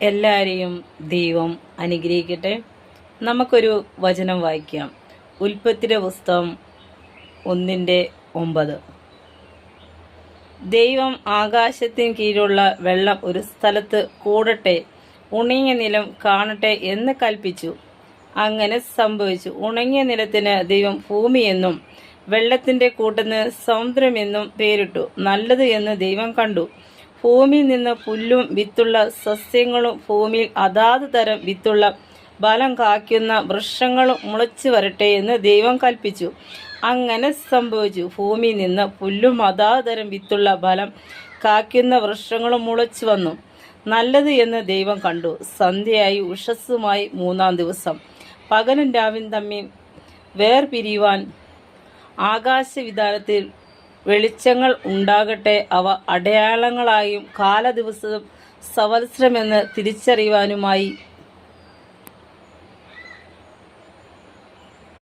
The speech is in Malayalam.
എല്ലാവരെയും ദൈവം അനുഗ്രഹിക്കട്ടെ. നമുക്കൊരു വചനം വായിക്കാം. ഉൽപ്പത്തിയുടെ പുസ്തകം 1:9. ദൈവം ആകാശത്തിന് കീഴിലുള്ള വെള്ളം ഒരു സ്ഥലത്ത് കൂടട്ടെ, ഉണങ്ങിയ നിലം കാണട്ടെ എന്ന് കൽപ്പിച്ചു. അങ്ങനെ സംഭവിച്ചു. ഉണങ്ങിയ നിലത്തിന് ദൈവം ഭൂമിയെന്നും വെള്ളത്തിന്റെ കൂട്ടത്തിന് സമുദ്രമെന്നും പേരിട്ടു. നല്ലത് എന്ന് ദൈവം കണ്ടു. ഭൂമിയിൽ നിന്ന് പുല്ലും വിത്തുള്ള സസ്യങ്ങളും ഭൂമിയിൽ അതാത് തരം വിത്തുള്ള ബലം കായ്ക്കുന്ന വൃക്ഷങ്ങളും മുളച്ചു വരട്ടെ എന്ന് ദൈവം കൽപ്പിച്ചു. അങ്ങനെ സംഭവിച്ചു. ഭൂമിയിൽ നിന്ന് പുല്ലും അതാത് തരം വിത്തുള്ള ബലം കായ്ക്കുന്ന വൃക്ഷങ്ങളും മുളച്ചു വന്നു. നല്ലത് എന്ന് ദൈവം കണ്ടു. സന്ധ്യയായി ഉഷസ്സുമായി 3-ാം ദിവസം. പകലും രാവും തമ്മിൽ വേർപിരിയുവാൻ ആകാശവിധാനത്തിൽ വെളിച്ചങ്ങൾ ഉണ്ടാകട്ടെ. അവ അടയാളങ്ങളായും കാലദിവസവും സംവത്സരമെന്ന് തിരിച്ചറിയുവാനുമായി